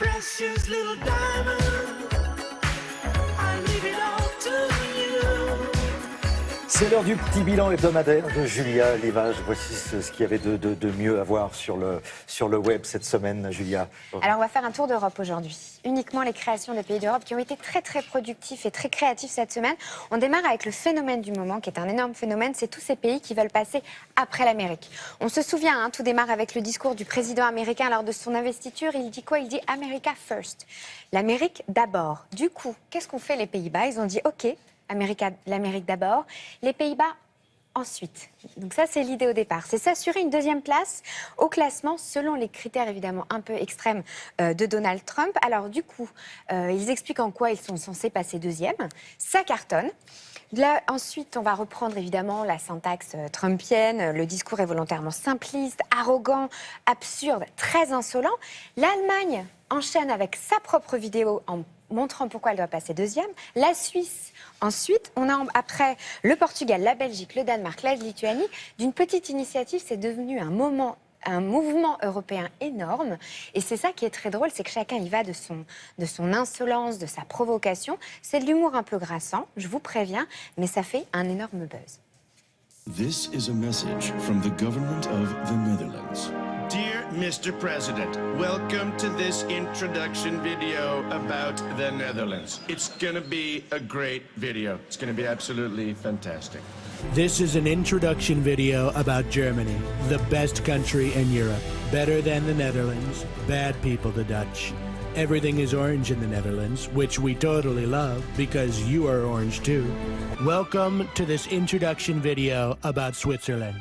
precious little diamond, I leave it all to you. C'est l'heure du petit bilan hebdomadaire de Julia Livage. Voici ce qu'il y avait de mieux à voir sur le web cette semaine, Julia. Alors on va faire un tour d'Europe aujourd'hui. Uniquement les créations des pays d'Europe qui ont été très très productifs et très créatifs cette semaine. On démarre avec le phénomène du moment, qui est un énorme phénomène. C'est tous ces pays qui veulent passer après l'Amérique. On se souvient, tout démarre avec le discours du président américain lors de son investiture. Il dit quoi? Il dit « America first ». L'Amérique d'abord. Du coup, qu'est-ce qu'ont fait les Pays-Bas? Ils ont dit « Ok, l'Amérique d'abord, les Pays-Bas ensuite ». Donc ça, c'est l'idée au départ. C'est s'assurer une deuxième place au classement selon les critères évidemment un peu extrêmes de Donald Trump. Alors du coup, ils expliquent en quoi ils sont censés passer deuxième. Ça cartonne. Là, ensuite, on va reprendre évidemment la syntaxe trumpienne. Le discours est volontairement simpliste, arrogant, absurde, très insolent. L'Allemagne enchaîne avec sa propre vidéo en montrant pourquoi elle doit passer deuxième. La Suisse, ensuite, on a après le Portugal, la Belgique, le Danemark, la Lituanie. D'une petite initiative, c'est devenu un mouvement européen énorme. Et c'est ça qui est très drôle, c'est que chacun y va de son insolence, de sa provocation. C'est de l'humour un peu grassant, je vous préviens, mais ça fait un énorme buzz. This is a message from the government of the Netherlands. Dear Mr. President, welcome to this introduction video about the Netherlands. It's gonna be a great video. It's gonna be absolutely fantastic. This is an introduction video about Germany, the best country in Europe. Better than the Netherlands, bad people the Dutch. Everything is orange in the Netherlands, which we totally love because you are orange too. Welcome to this introduction video about Switzerland,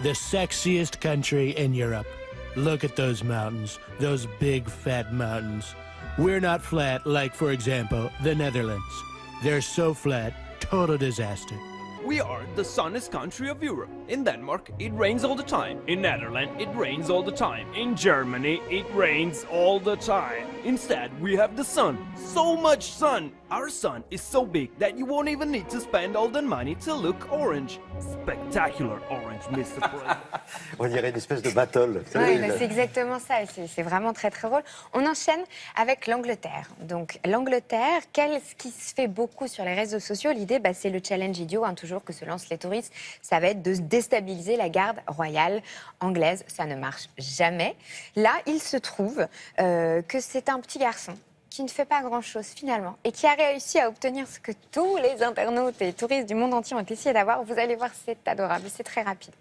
the sexiest country in Europe. Look at those mountains, those big fat mountains. We're not flat like, for example, the Netherlands. They're so flat, total disaster. We are the sunniest country of Europe. In Denmark, it rains all the time. In Netherlands, it rains all the time. In Germany, it rains all the time. Instead, we have the sun. So much sun! Our sun is so big that you won't even need to spend all the money to look orange. Spectacular orange, Mr. President. On dirait une espèce de battle. Oui, c'est exactement ça. C'est vraiment très très drôle. On enchaîne avec l'Angleterre. Donc l'Angleterre, ce qui se fait beaucoup sur les réseaux sociaux, l'idée, c'est le challenge idiot, toujours que se lancent les touristes, ça va être de déstabiliser la garde royale anglaise. Ça ne marche jamais. Là, il se trouve que c'est un petit garçon qui ne fait pas grand-chose finalement et qui a réussi à obtenir ce que tous les internautes et touristes du monde entier ont essayé d'avoir. Vous allez voir, c'est adorable, c'est très rapide.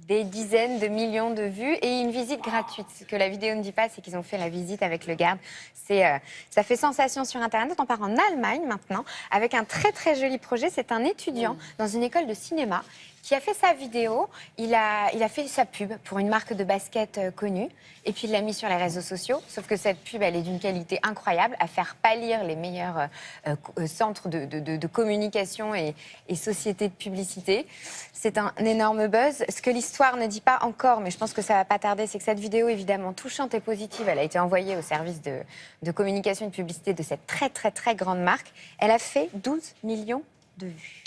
Des dizaines de millions de vues et une visite gratuite. Ce que la vidéo ne dit pas, c'est qu'ils ont fait la visite avec le garde. Ça fait sensation sur Internet. On part en Allemagne maintenant avec un très très joli projet. C'est un étudiant dans une école de cinéma qui a fait sa vidéo. Il a fait sa pub pour une marque de basket connue et puis il l'a mis sur les réseaux sociaux. Sauf que cette pub, elle est d'une qualité incroyable, à faire pâlir les meilleurs centres de communication et sociétés de publicité. C'est un énorme buzz. Ce que l'histoire ne dit pas encore, mais je pense que ça va pas tarder, c'est que cette vidéo, évidemment touchante et positive, elle a été envoyée au service de communication et de publicité de cette très très très grande marque. Elle a fait 12 millions de vues.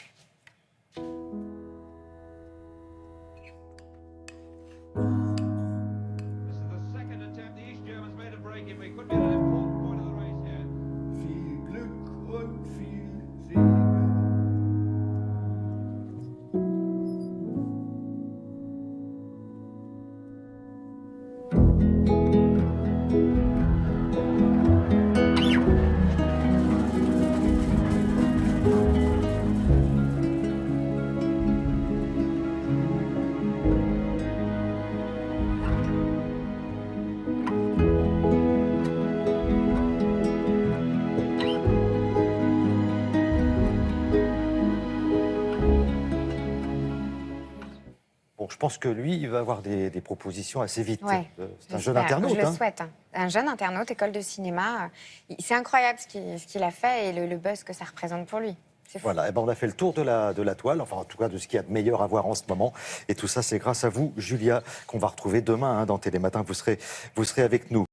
pense que lui, il va avoir des propositions assez vite. Ouais, C'est un jeune j'espère. internaute. Je le hein. souhaite. Un jeune internaute, école de cinéma. C'est incroyable ce qu'il a fait et le buzz que ça représente pour lui. C'est fou. Voilà, eh ben on a fait le tour de la toile, enfin en tout cas de ce qu'il y a de meilleur à voir en ce moment. Et tout ça, c'est grâce à vous, Julia, qu'on va retrouver demain dans Télématin. Vous serez avec nous.